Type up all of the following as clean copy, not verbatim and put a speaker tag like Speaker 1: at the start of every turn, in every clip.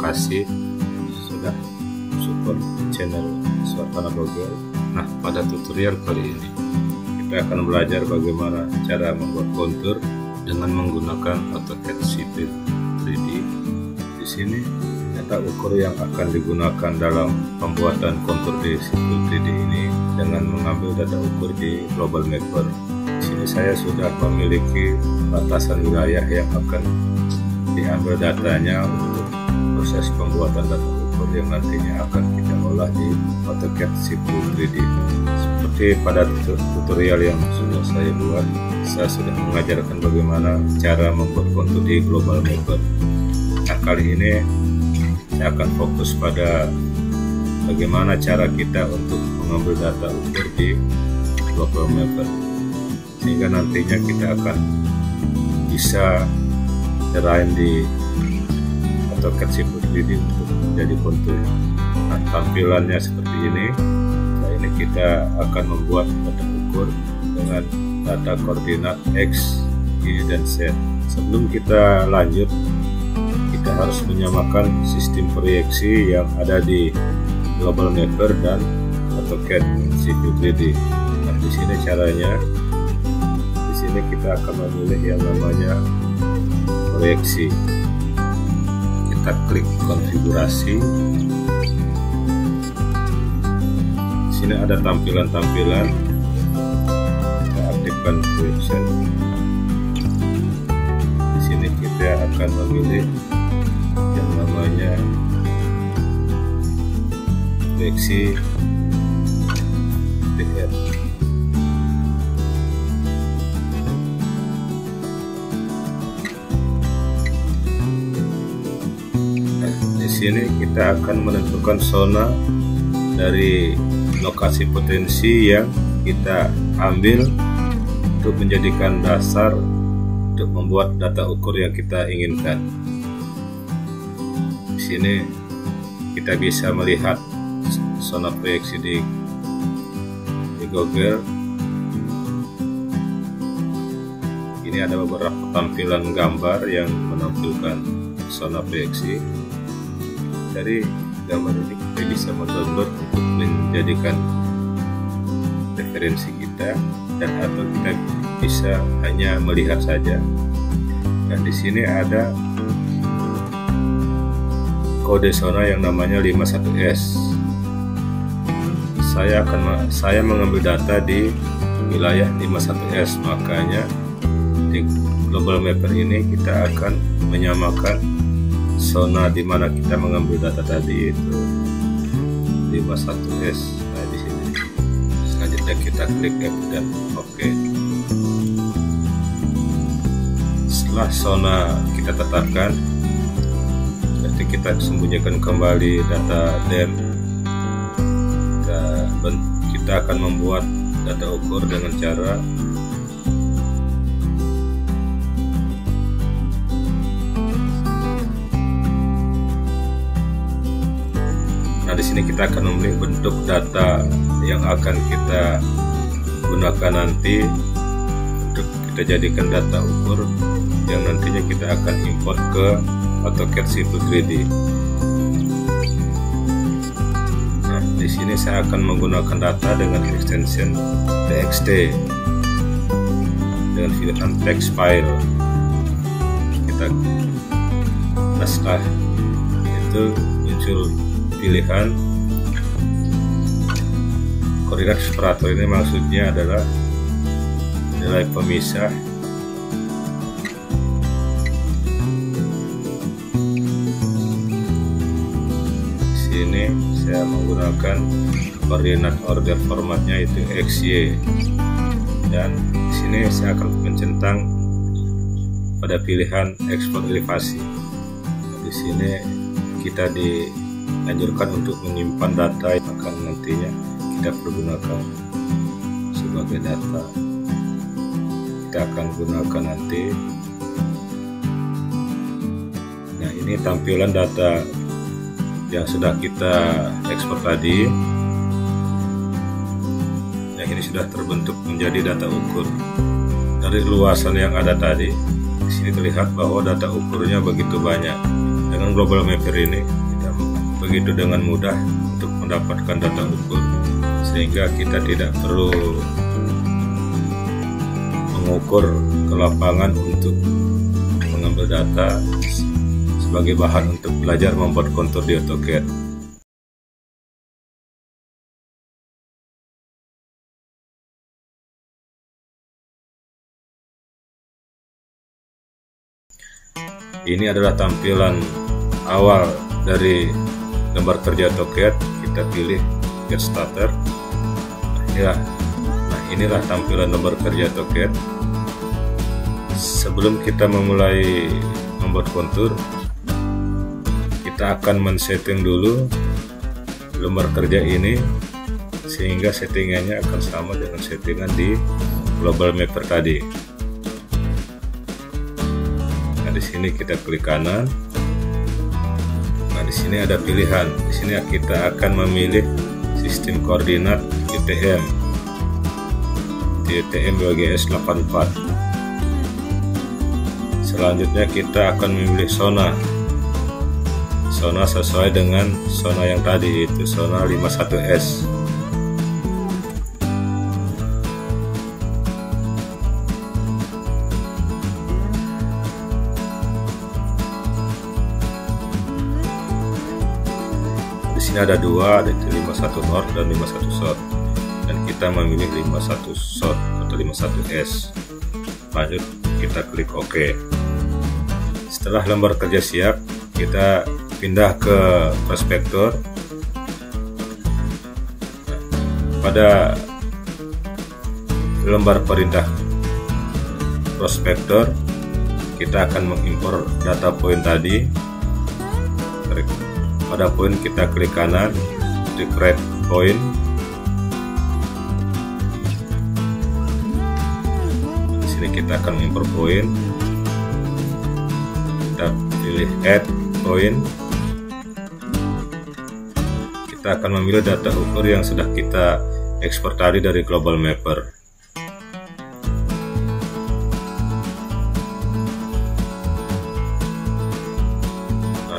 Speaker 1: kasih sudah support channel Suartana Blogger. Nah, pada tutorial kali ini kita akan belajar bagaimana cara membuat kontur dengan menggunakan AutoCAD Civil 3D. Di sini data ukur yang akan digunakan dalam pembuatan kontur di Civil 3D ini dengan mengambil data ukur di Global Mapper. Di sini saya sudah memiliki batasan wilayah yang akan diambil datanya untuk proses pembuatan data ukur yang nantinya akan kita olah di AutoCAD Civil 3D. Seperti pada tutorial yang sudah saya buat, saya sudah mengajarkan bagaimana cara membuat kontur di Global Mapper. Nah, kali ini saya akan fokus pada bagaimana cara kita untuk mengambil data ukur di Global Mapper, sehingga nantinya kita akan bisa terrain di AutoCAD Civil 3D untuk menjadi kontur. Nah, tampilannya seperti ini. Nah, ini kita akan membuat data ukur dengan data koordinat X, Y, dan Z. Sebelum kita lanjut, kita harus menyamakan sistem proyeksi yang ada di Global Mapper dan AutoCAD Civil 3D. Nah, di sini caranya. Di sini kita akan memilih yang namanya proyeksi. Kita klik konfigurasi. Di sini ada tampilan-tampilan. Kita aktifkan proyeksi. Di sini kita akan memilih yang namanya proyeksi DR. Di sini kita akan menentukan zona dari lokasi potensi yang kita ambil untuk menjadikan dasar untuk membuat data ukur yang kita inginkan. Di sini kita bisa melihat zona proyeksi di Google. Ini ada beberapa tampilan gambar yang menampilkan zona proyeksi. Dari gambar ini kita bisa mendownload untuk menjadikan referensi kita, dan atau kita bisa hanya melihat saja. Dan di sini ada kode zona yang namanya 51S. Saya mengambil data di wilayah 51S, makanya di Global Mapper ini kita akan menyamakan zona di mana kita mengambil data tadi, itu 51S. Nah, di sini selanjutnya kita klik F dan OK. Setelah zona kita tetapkan, berarti kita sembunyikan kembali data DEM. Kita akan membuat data ukur dengan cara nah, di sini kita akan memilih bentuk data yang akan kita gunakan nanti untuk kita jadikan data ukur yang nantinya kita akan import ke AutoCAD Civil 3D. Di sini saya akan menggunakan data dengan extension TXT dengan pilihan text file. Setelah itu muncul pilihan koordinat separator. Ini maksudnya adalah nilai pemisah ini. Saya menggunakan koordinat order formatnya itu XY, dan di sini saya akan mencentang pada pilihan ekspor elevasi. Di sini kita dianjurkan untuk menyimpan data yang akan nantinya kita pergunakan sebagai data kita akan gunakan nanti. Nah, ini tampilan data yang sudah kita ekspor tadi. Nah, ini sudah terbentuk menjadi data ukur. Dari luasan yang ada tadi, di sini terlihat bahwa data ukurnya begitu banyak. Dengan Global Mapper ini kita begitu dengan mudah untuk mendapatkan data ukur, sehingga kita tidak perlu mengukur ke lapangan untuk mengambil data sebagai bahan untuk belajar membuat kontur di AutoCAD. Ini adalah tampilan awal dari lembar kerja AutoCAD. Kita pilih Get Starter. Inilah tampilan lembar kerja AutoCAD. Sebelum kita memulai membuat kontur, kita akan men-setting dulu lembar kerja ini sehingga settingannya akan sama dengan settingan di Global Mapper tadi. Di sini kita klik kanan. Di sini ada pilihan. Di sini kita akan memilih sistem koordinat UTM WGS 84. Selanjutnya kita akan memilih zona sesuai dengan zona yang tadi, yaitu zona 51S. Di sini ada dua, ada 51 North dan 51 South, dan kita memilih 51 South atau 51S. Lanjut kita klik OK. Setelah lembar kerja siap, kita pindah ke prospektor. Pada lembar perintah prospektor, kita akan mengimpor data poin tadi. Pada poin kita klik kanan, klik create point. Di sini kita akan import poin. Kita pilih add point. Kita akan memilih data ukur yang sudah kita ekspor tadi dari Global Mapper.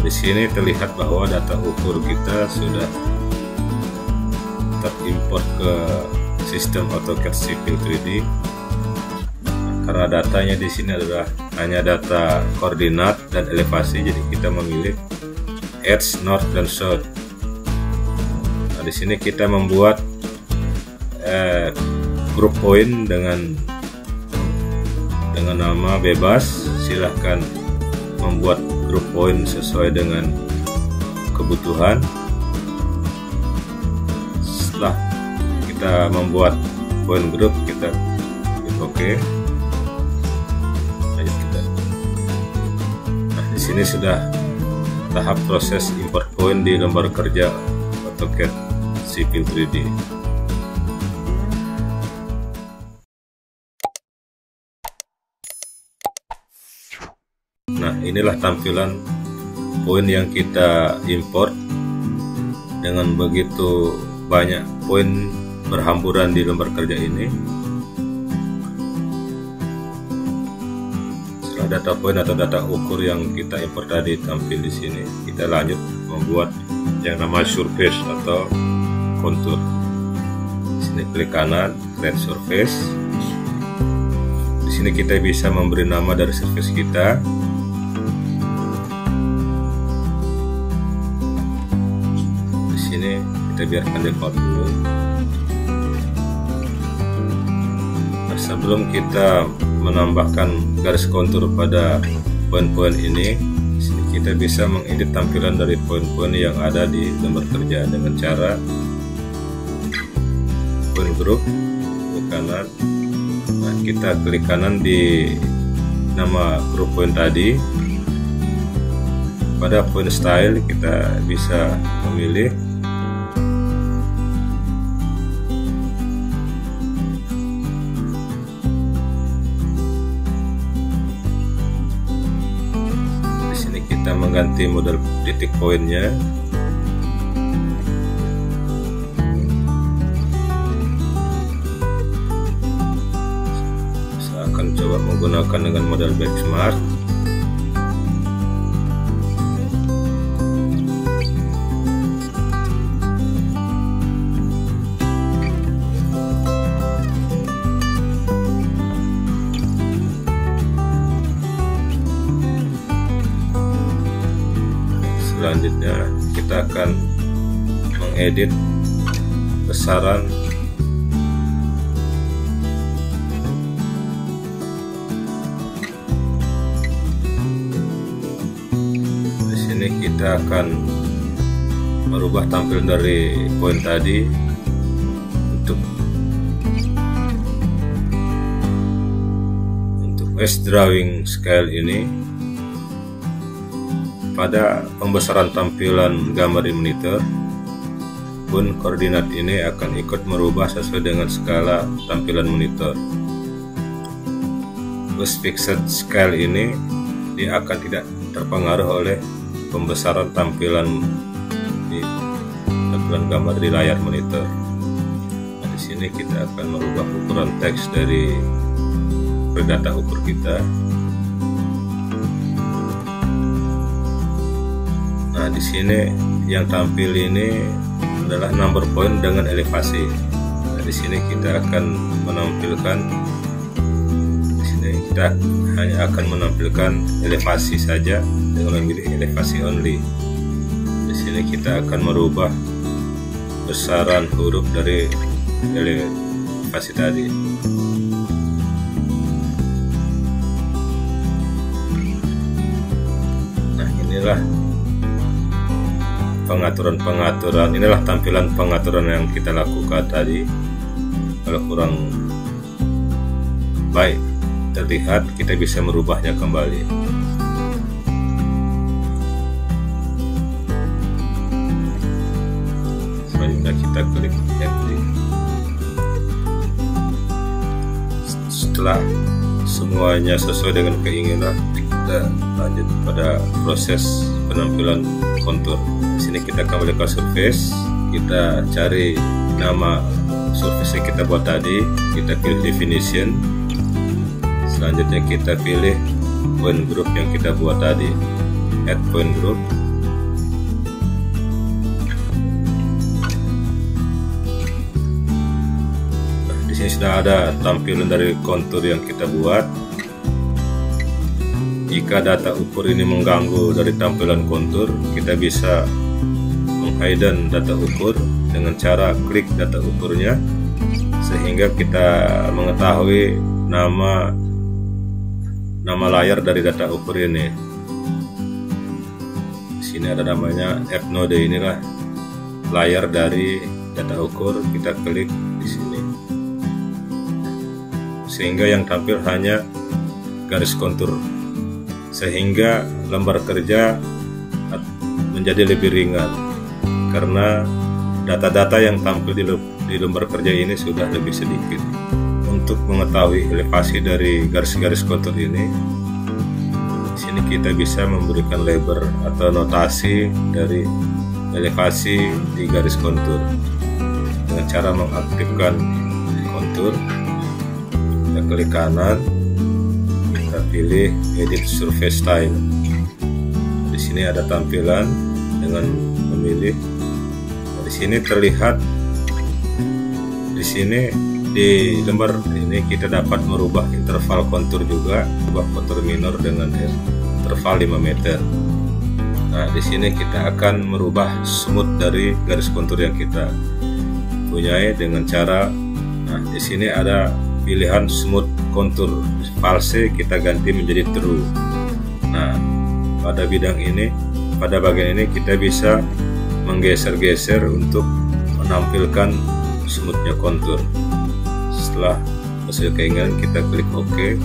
Speaker 1: Di sini terlihat bahwa data ukur kita sudah terimport ke sistem AutoCAD Civil 3D. Karena datanya di sini adalah hanya data koordinat dan elevasi, jadi kita memilih edge, north dan south. Di sini kita membuat grup point dengan nama bebas. Silahkan membuat grup point sesuai dengan kebutuhan. Setelah kita membuat point group, kita klik OK. Lanjut kita. Di sini sudah tahap proses import point di lembar kerja AutoCAD Civil 3D. Nah, inilah tampilan poin yang kita import. Dengan begitu banyak poin berhamburan di lembar kerja ini. Setelah data poin atau data ukur yang kita import tadi tampil di sini, kita lanjut membuat yang namanya surface atau kontur. Di sini klik kanan, create surface. Di sini kita bisa memberi nama dari surface kita. Ini kita biarkan default dulu. Nah, sebelum kita menambahkan garis kontur pada poin-poin ini, kita bisa mengedit tampilan dari poin-poin yang ada di lembar kerja dengan cara point group, klik kanan. Nah, kita klik kanan di nama grup poin tadi. Pada point style kita bisa memilih kita mengganti model titik poinnya. Saya akan coba menggunakan dengan model Backsmart. selanjutnya kita akan mengedit besaran di sini. Kita akan merubah tampilan dari poin tadi untuk Waste Drawing Scale ini. Pada pembesaran tampilan gambar di monitor pun koordinat ini akan ikut merubah sesuai dengan skala tampilan monitor. Waste Fixed Scale ini dia akan tidak terpengaruh oleh pembesaran tampilan gambar di layar monitor. Nah, di sini kita akan merubah ukuran teks dari data ukur kita. Nah, di sini yang tampil ini adalah number point dengan elevasi. Nah, di sini kita akan menampilkan, di sini kita hanya akan menampilkan elevasi saja dengan memilih elevasi only. Di sini kita akan merubah besaran huruf dari elevasi tadi. Inilah pengaturan, inilah tampilan pengaturan yang kita lakukan tadi. Kalau kurang baik terlihat, kita bisa merubahnya kembali. Selanjutnya kita klik edit. Setelah semuanya sesuai dengan keinginan, kita lanjut pada proses penampilan kontur. Di sini kita kembali ke surface, kita cari nama surface yang kita buat tadi, kita pilih definition. Selanjutnya kita pilih point group yang kita buat tadi, add point group. Nah, di sini sudah ada tampilan dari kontur yang kita buat. Jika data ukur ini mengganggu dari tampilan kontur, kita bisa menghidden data ukur dengan cara klik data ukurnya, sehingga kita mengetahui nama layar dari data ukur ini. Di sini ada namanya F node, inilah layar dari data ukur. Kita klik di sini, sehingga yang tampil hanya garis kontur, sehingga lembar kerja menjadi lebih ringan karena data-data yang tampil di lembar kerja ini sudah lebih sedikit. Untuk mengetahui elevasi dari garis-garis kontur ini, di sini kita bisa memberikan label atau notasi dari elevasi di garis kontur dengan cara mengaktifkan kontur. Kita klik kanan, kita pilih edit surface style. Di sini ada tampilan dengan memilih. Nah, di sini terlihat, di sini di lembar ini kita dapat merubah interval kontur juga, merubah kontur minor dengan interval 5 meter. Nah, di sini kita akan merubah smooth dari garis kontur yang kita punyai dengan cara, nah di sini ada pilihan smooth kontur, false kita ganti menjadi true. Nah, pada bidang ini, pada bagian ini kita bisa menggeser-geser untuk menampilkan smoothnya kontur. Setelah hasil keinginan, kita klik OK.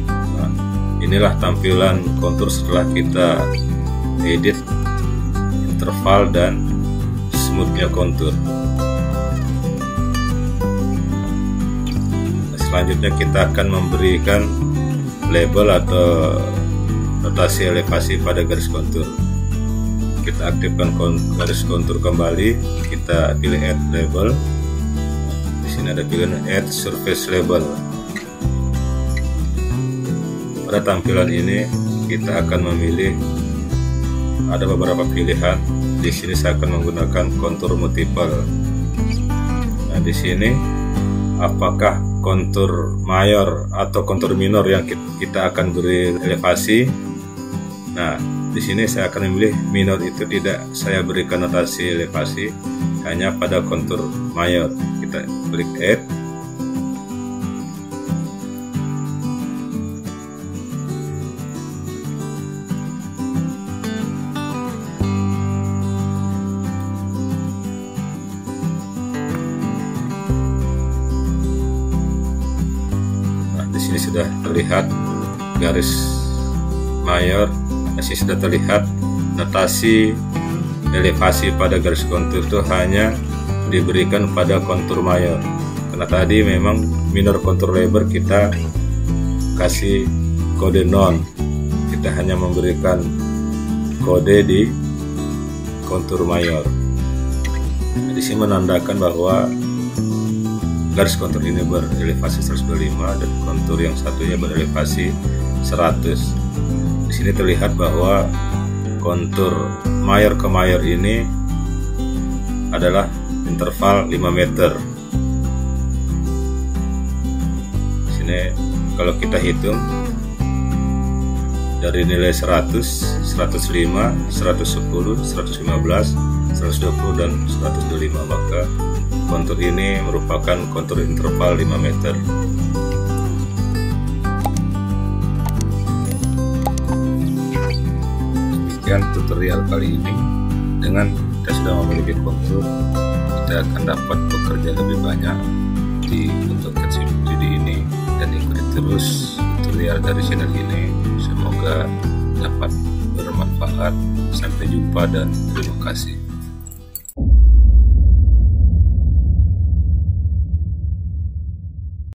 Speaker 1: Nah, inilah tampilan kontur setelah kita edit interval dan smoothnya kontur. Selanjutnya kita akan memberikan label atau notasi elevasi pada garis kontur. Kita aktifkan garis kontur kembali, kita pilih add label. Di sini ada pilihan add surface label. Pada tampilan ini kita akan memilih, ada beberapa pilihan. Di sini saya akan menggunakan kontur multiple. Nah, di sini apakah kontur mayor atau kontur minor yang kita akan beri elevasi. Nah, Di sini saya akan memilih minor itu tidak saya berikan notasi elevasi, hanya pada kontur mayor. Kita klik add. Nah, di sini sudah terlihat garis mayor. Masih sudah terlihat notasi elevasi pada garis kontur itu hanya diberikan pada kontur mayor, karena tadi memang minor kontur lebar kita kasih kode non, kita hanya memberikan kode di kontur mayor. Di sini menandakan bahwa garis kontur ini berelevasi 125 dan kontur yang satunya berelevasi 100. Di sini terlihat bahwa kontur mayor ke mayor ini adalah interval 5 meter. Di sini kalau kita hitung dari nilai 100, 105, 110, 115, 120 dan 125, maka kontur ini merupakan kontur interval 5 meter. Tutorial kali ini, dengan kita sudah memiliki kontur, kita akan dapat bekerja lebih banyak di untuk CapCut ini, dan ikuti terus tutorial dari channel ini. Semoga dapat bermanfaat. Sampai jumpa dan terima kasih.